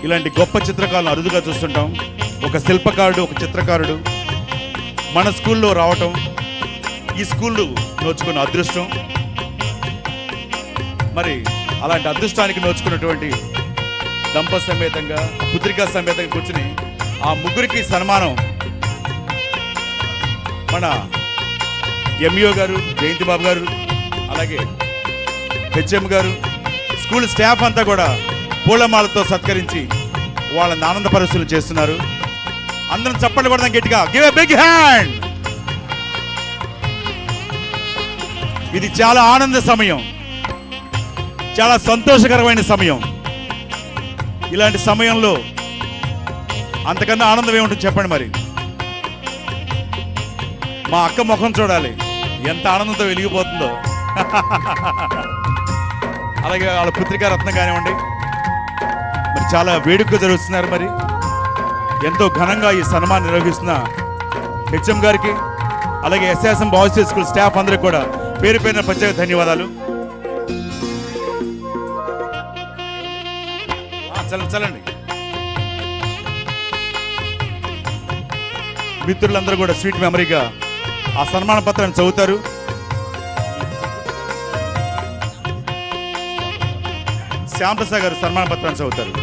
ఇలాంటి గొప్ప చిత్రకారులను అరుదుగా చూస్తుంటాం. ఒక శిల్పకారుడు, ఒక చిత్రకారుడు మన స్కూల్లో రావటం, ఈ స్కూళ్ళు నోచుకున్న అదృష్టం. మరి అలాంటి అదృష్టానికి నోచుకున్నటువంటి దంప సమేతంగా, పుత్రికా సమేతంగా కూర్చుని ఆ ముగ్గురికి సన్మానం మన ఎంఈఓ గారు, జయంతి బాబు గారు, అలాగే హెచ్ఎం గారు, స్కూల్ స్టాఫ్ అంతా కూడా పూలమాలతో సత్కరించి వాళ్ళని ఆనందపరుస్తులు చేస్తున్నారు. అందరం చప్పట్లు కొడదాం గట్టిగా. Give a big hand. ఇది చాలా ఆనంద సమయం, చాలా సంతోషకరమైన సమయం. ఇలాంటి సమయంలో అంతకన్నా ఆనందం ఏముంటుంది చెప్పండి. మరి మా అక్క ముఖం చూడాలి, ఎంత ఆనందంతో వెలిగిపోతుందో. అలాగే వాళ్ళ పుత్రికా రత్నం కానివ్వండి, మరి చాలా వేడుకగా జరుగుతున్నారు. మరి ఎంతో ఘనంగా ఈ సన్మానం నిర్వహిస్తున్న హెచ్ఎం గారికి, అలాగే ఎస్ఎస్ఎం బాయ్స్ స్కూల్ స్టాఫ్ అందరికి కూడా పేరు పేరున ప్రత్యేక ధన్యవాదాలు. చలండి. మిత్రులందరూ కూడా స్వీట్ మెమరీగా ఆ సన్మాన పత్రాన్ని చదువుతారు. శ్యాంప్రసాద్ గారు సన్మాన పత్రాన్ని చదువుతారు.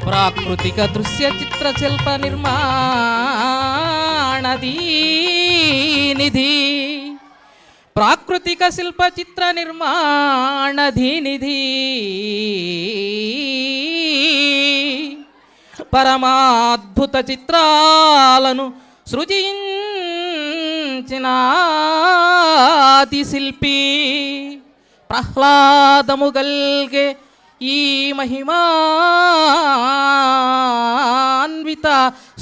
ప్రాకృతిక దృశ్య చిత్ర శిల్ప నిర్మాణధీనిధి, ప్రాకృతిక శిల్ప చిత్ర నిర్మాణధీనిధి, పరమాద్భుత చిత్రాలను సృజించినాది శిల్పి, ప్రహ్లాదము గల్గే ఈ మహిమాన్విత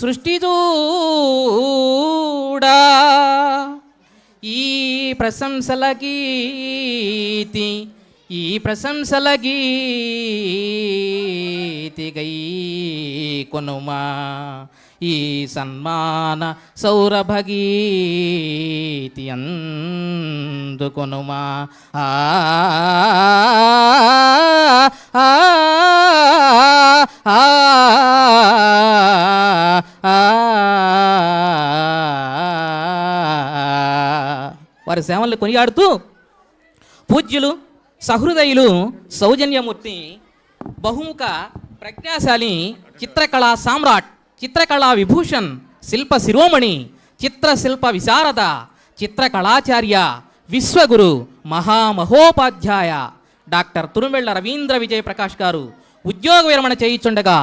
సృష్టి చూడా, ఈ ప్రశంసల గీతి, ఈ ప్రశంసల గీతి గై కొనుమా, ఈ సన్మాన సౌరభగీతి అందుకొనుమా. వారి సేవల్ని కొనియాడుతూ పూజ్యులు, సహృదయులు, సౌజన్యమూర్తి, బహుముఖ ప్రజ్ఞాశాలి, చిత్రకళా సామ్రాట్, చిత్రకళా విభూషణ్, శిల్ప శిరోమణి, చిత్రశిల్ప విశారద, చిత్రకళాచార్య, విశ్వగురు, మహామహోపాధ్యాయ డాక్టర్ తురుమెళ్ల రవీంద్ర విజయ ప్రకాష్ గారు ఉద్యోగ విరమణ చేయుచుండగా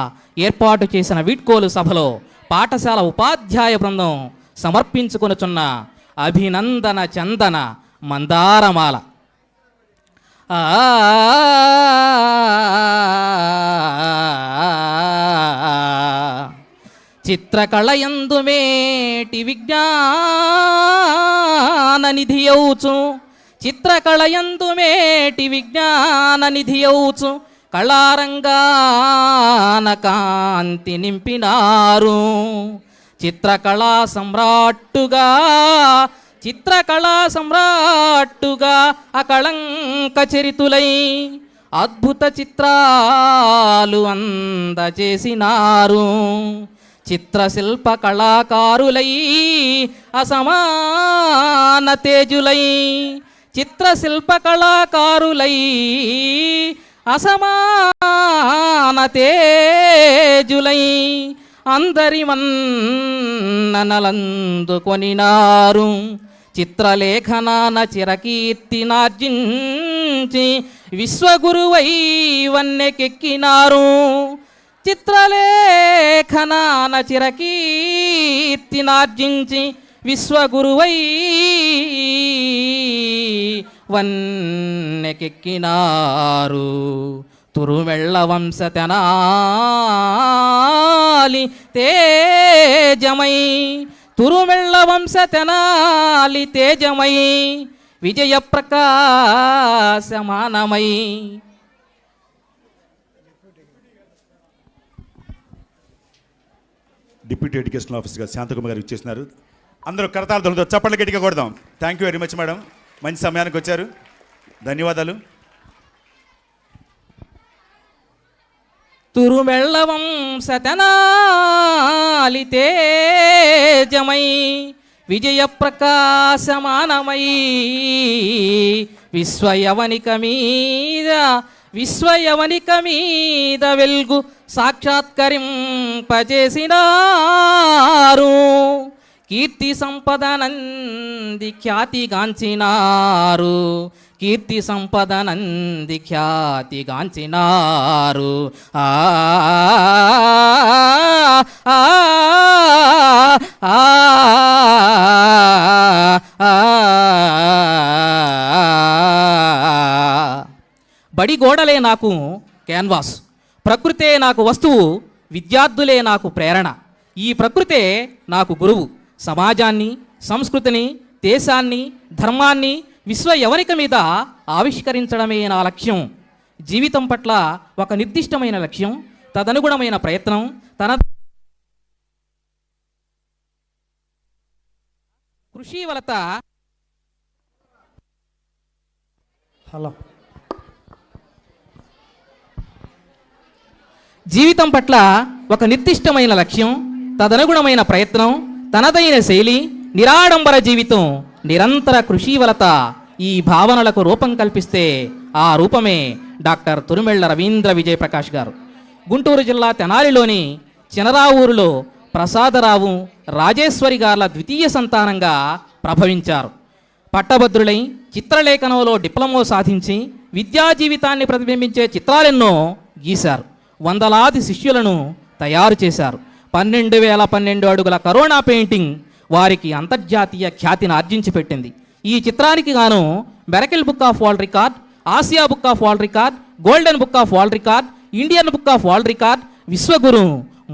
ఏర్పాటు చేసిన వీడ్కోలు సభలో పాఠశాల ఉపాధ్యాయ బృందం సమర్పించుకొనుచున్న అభినందన చందన మందారమాల. చిత్రకళయందు మేటి విజ్ఞాన నిధియౌచు, చిత్రకళయందు మేటి విజ్ఞాన నిధియౌచు, కళారంగాన కాంతి నింపినారు. చిత్రకళా సమ్రాట్టుగా, చిత్రకళా సమ్రాట్టుగా అకళంక చరితులై అద్భుత చిత్రాలు అందజేసినారు. చిత్రశిల్ప కళాకారులై అసమాన తేజులై, చిత్రశిల్ప కళాకారులై అసమాన తేజులై అందరి మన్ననలందుకొనినారు. చిత్రలేఖనాన చిరకీర్తినార్జించి విశ్వగురువై వన్నెకెక్కినారు. చిత్రలేఖనాన చిరకీర్తినార్జించి విశ్వగురువై వన్నెకెక్కినారు. తురుమెళ్ళ వంశ తెనాలి తేజమై, తురుమెళ్ళ వంశ తెనాలి తేజమై, విజయ ప్రకాశమానమై. డిప్యూటీ ఎడ్యుకేషన్ ఆఫీసర్ గారు శాంతకుమార్ గారు ఇచ్చేసినారు. అందరూ కరతాళతో చప్పట్లు గట్టిగా కొడదాం. Thank you very much madam, మంచి సమయానికి వచ్చారు, ధన్యవాదాలు. తురుమెళ్ళవంశతనాలి తేజమై విజయ ప్రకాశమానమై విశ్వయవనిక మీద వెల్గు సాక్షాత్కరింపజేసినారు. కీర్తి సంపదనంది ఖ్యాతిగాంచినారు. ఆ బడి గోడలే నాకు క్యాన్వాస్, ప్రకృతే నాకు వస్తువు, విద్యార్థులే నాకు ప్రేరణ. ఈ ప్రకృతే నాకు గురువు. సమాజాన్ని, సంస్కృతిని, దేశాన్ని, ధర్మాన్ని విశ్వ యవనిక మీద ఆవిష్కరించడమే నా లక్ష్యం. జీవితం పట్ల ఒక నిర్దిష్టమైన లక్ష్యం, తదనుగుణమైన ప్రయత్నం, తన కృషి వలత జీవితం పట్ల ఒక నిర్దిష్టమైన లక్ష్యం, తదనుగుణమైన ప్రయత్నం, తనదైన శైలి, నిరాడంబర జీవితం, నిరంతర కృషి వలత ఈ భావనలకు రూపం కల్పిస్తే ఆ రూపమే డాక్టర్ తురుమెళ్ల రవీంద్ర విజయప్రకాష్ గారు. గుంటూరు జిల్లా తెనాలిలోని చినరావూరులో ప్రసాదరావు, రాజేశ్వరి గార్ల ద్వితీయ సంతానంగా ప్రభవించారు. పట్టభద్రులై చిత్రలేఖనంలో డిప్లొమా సాధించి విద్యా జీవితాన్ని ప్రతిబింబించే చిత్రాలెన్నో గీశారు. వందలాది శిష్యులను తయారు చేశారు. 12,012 అడుగుల కరోనా పెయింటింగ్ వారికి అంతర్జాతీయ ఖ్యాతిని ఆర్జించి పెట్టింది. ఈ చిత్రానికి గాను miracle book of world record, Asia book of world record, golden book of world record, Indian book of world record, Vishwaguru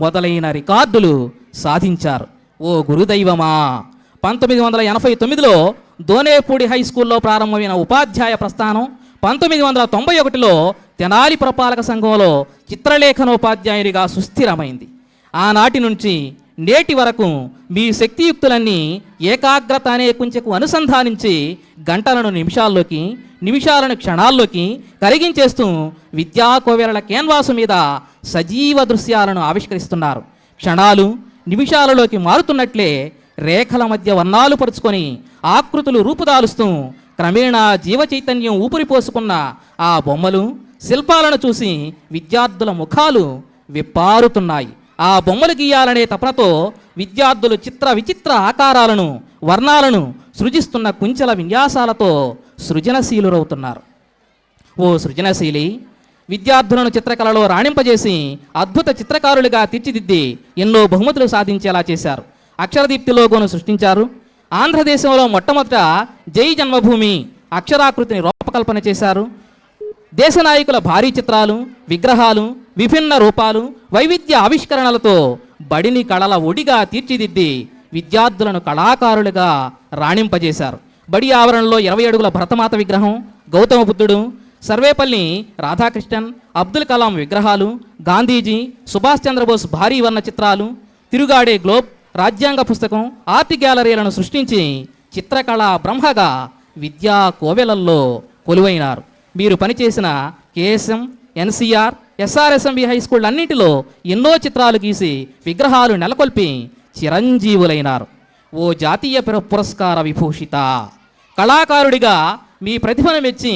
మొదలైన రికార్డులు సాధించారు. ఓ గురుదైవమా! 1989లో దోనేపూడి హై స్కూల్లో ప్రారంభమైన ఉపాధ్యాయ ప్రస్థానం 1991లో తెనాలి పురపాలక సంఘంలో చిత్రలేఖనోపాధ్యాయునిగా సుస్థిరమైంది. ఆనాటి నుంచి నేటి వరకు మీ శక్తియుక్తులన్నీ ఏకాగ్రత అనే కుంచెకు అనుసంధానించి గంటలను నిమిషాల్లోకి, నిమిషాలను క్షణాల్లోకి కరిగించేస్తూ విద్యా కోవెలల క్యాన్వాసు మీద సజీవ దృశ్యాలను ఆవిష్కరిస్తున్నారు. క్షణాలు నిమిషాలలోకి మారుతున్నట్లే రేఖల మధ్య వర్ణాలు పరుచుకొని ఆకృతులు రూపుదాలుస్తూ క్రమేణా జీవ చైతన్యం ఊపిరిపోసుకున్న ఆ బొమ్మలు, శిల్పాలను చూసి విద్యార్థుల ముఖాలు విప్పారుతున్నాయి. ఆ బొమ్మలు గీయాలనే తపనతో విద్యార్థులు చిత్ర విచిత్ర ఆకారాలను, వర్ణాలను సృజిస్తున్న కుంచెల విన్యాసాలతో సృజనశీలురవుతున్నారు. ఓ సృజనశీలి, విద్యార్థులను చిత్రకళలో రాణింపజేసి అద్భుత చిత్రకారులుగా తీర్చిదిద్ది ఎన్నో బహుమతులు సాధించేలా చేశారు. అక్షరదీప్తి లోగోను సృష్టించారు. ఆంధ్రదేశంలో మొట్టమొదట జై జన్మభూమి అక్షరాకృతిని రూపకల్పన చేశారు. దేశ నాయకుల భారీ చిత్రాలు, విగ్రహాలు, విభిన్న రూపాలు, వైవిధ్య ఆవిష్కరణలతో బడిని కళల ఒడిగా తీర్చిదిద్ది విద్యార్థులను కళాకారులుగా రాణింపజేశారు. బడి ఆవరణలో 20 అడుగుల భరతమాత విగ్రహం, గౌతమ బుద్ధుడు, సర్వేపల్లి రాధాకృష్ణన్, అబ్దుల్ కలాం విగ్రహాలు, గాంధీజీ, సుభాష్ చంద్రబోస్ భారీ వర్ణ చిత్రాలు, తిరుగాడే గ్లోబ్, రాజ్యాంగ పుస్తకం, ఆర్ట్ గ్యాలరీలను సృష్టించి చిత్రకళా బ్రహ్మగా విద్యా కోవెలల్లో కొలువైనారు. మీరు పనిచేసిన కేఎస్ఎం, ఎన్సీఆర్, ఎస్ఆర్ఎస్ఎంబి హై స్కూల్ అన్నింటిలో ఎన్నో చిత్రాలు గీసి విగ్రహాలు నెలకొల్పి చిరంజీవులైనారు. ఓ జాతీయ పురస్కార విభూషిత కళాకారుడిగా మీ ప్రతిభను మెచ్చి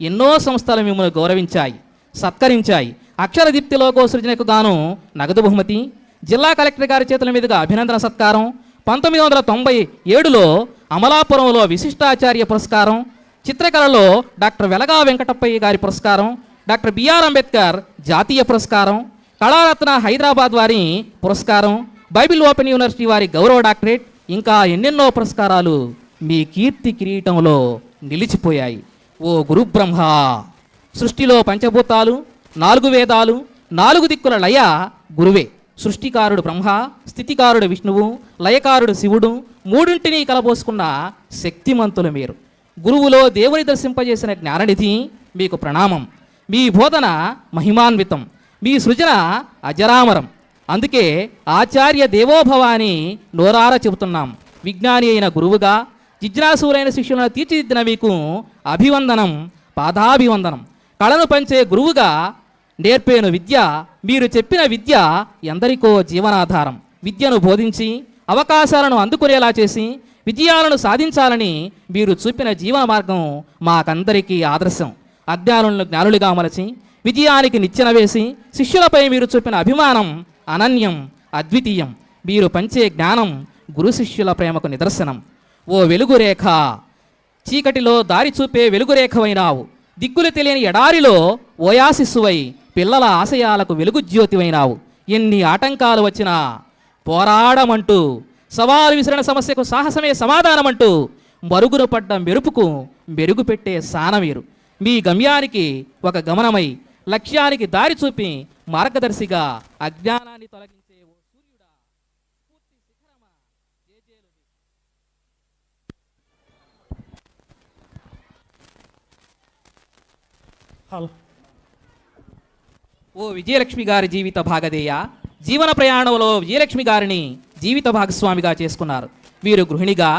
ఎన్నో సంస్థలు మిమ్మల్ని గౌరవించాయి, సత్కరించాయి. అక్షరదీప్తి లోగో సృజనకు గాను నగదు బహుమతి, జిల్లా కలెక్టర్ గారి చేతుల మీదుగా అభినందన సత్కారం, 1997లో అమలాపురంలో విశిష్టాచార్య పురస్కారం, చిత్రకళలో డాక్టర్ వెలగా వెంకటప్పయ్య గారి పురస్కారం, డాక్టర్ బిఆర్ అంబేద్కర్ జాతీయ పురస్కారం, కళారత్న హైదరాబాద్ వారి పురస్కారం, బైబిల్ ఓపెన్ యూనివర్సిటీ వారి గౌరవ డాక్టరేట్, ఇంకా ఎన్నెన్నో పురస్కారాలు మీ కీర్తి కిరీటంలో నిలిచిపోయాయి. ఓ గురుబ్రహ్మ, సృష్టిలో పంచభూతాలు, 4 వేదాలు, 4 దిక్కుల లయ గురువే. సృష్టికారుడు బ్రహ్మ, స్థితికారుడు విష్ణువు, లయకారుడు శివుడు, మూడింటిని కలబోసుకున్న శక్తిమంతులు మీరు. గురువులో దేవుని దర్శింపజేసిన జ్ఞాననిధి మీకు ప్రణామం. మీ బోధన మహిమాన్వితం, మీ సృజన అజరామరం. అందుకే ఆచార్య దేవోభవ అని నోరారా చెబుతున్నాం. విజ్ఞాని అయిన గురువుగా జిజ్ఞాసులైన శిష్యులను తీర్చిదిద్దిన మీకు అభివందనం, పాదాభివందనం. కళను పంచే గురువుగా నేర్పేను విద్య, మీరు చెప్పిన విద్య ఎందరికో జీవనాధారం. విద్యను బోధించి అవకాశాలను అందుకునేలా చేసి విజయాలను సాధించాలని మీరు చూపిన జీవన మార్గం మాకందరికీ ఆదర్శం. అజ్ఞానులను జ్ఞానులుగా మలచి విజయానికి నిచ్చెన వేసి శిష్యులపై మీరు చూపిన అభిమానం అనన్యం, అద్వితీయం. మీరు పంచే జ్ఞానం గురు శిష్యుల ప్రేమకు నిదర్శనం. ఓ వెలుగురేఖ, చీకటిలో దారి చూపే వెలుగురేఖవైనావు. దిక్కులు తెలియని ఎడారిలో ఓయాసిస్సువై పిల్లల ఆశయాలకు వెలుగు జ్యోతివైనావు. ఎన్ని ఆటంకాలు వచ్చినా పోరాడమంటూ, సవాలు విసిరిన సమస్యకు సాహసమే సమాధానమంటూ మరుగున పడ్డ మెరుపుకు మెరుగు పెట్టే సానమీరు. మీ గమ్యానికి ఒక గమనమై లక్ష్యానికి దారి చూపి మార్గదర్శిగా అజ్ఞానాన్ని తొలగించే ఓ సూర్యుడా, స్ఫూర్తి శిఖరమా, జేజేలు. హలో. ఓ విజయలక్ష్మి గారి జీవిత భాగధేయ, జీవన ప్రయాణంలో విజయలక్ష్మి గారిని జీవిత భాగస్వామిగా చేసుకున్నారు. వీరు గృహిణిగా,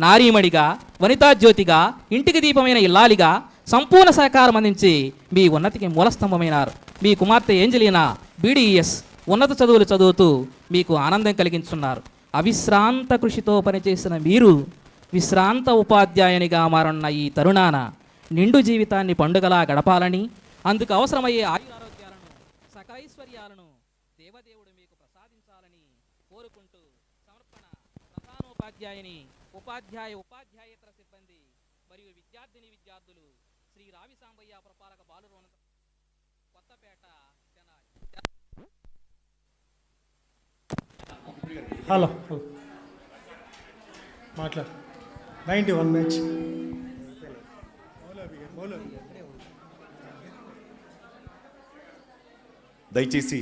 నారీమణిగా, వనితా జ్యోతిగా, ఇంటికి దీపమైన ఇల్లాలిగా సంపూర్ణ సహకారం అందించి మీ ఉన్నతికి మూలస్తంభమైనారు. మీ కుమార్తె ఏంజలీనా బీడీఎస్ ఉన్నత చదువులు చదువుతూ మీకు ఆనందం కలిగించున్నారు. అవిశ్రాంత కృషితో పనిచేసిన మీరు విశ్రాంత ఉపాధ్యాయునిగా మారన్న ఈ తరుణాన నిండు జీవితాన్ని పండుగలా గడపాలని, అందుకు అవసరమయ్యే ఆయురారోగ్యాలను, సకలైశ్వర్యాలను దేవదేవుడు మీకు ప్రసాదించాలని కోరుకుంటూ సమర్పణ ప్రధానోపాధ్యాయుని, ఉపాధ్యాయేతర సిబ్బంది మరియు విద్యార్థిని విద్యార్థులు శ్రీ రావి సాంబయ్య ప్రపాలక బాలురోన్నత కొత్తపేట తెనాలి. హలో. మాట్లాడు. 91 మ్యాచ్. దయచేసి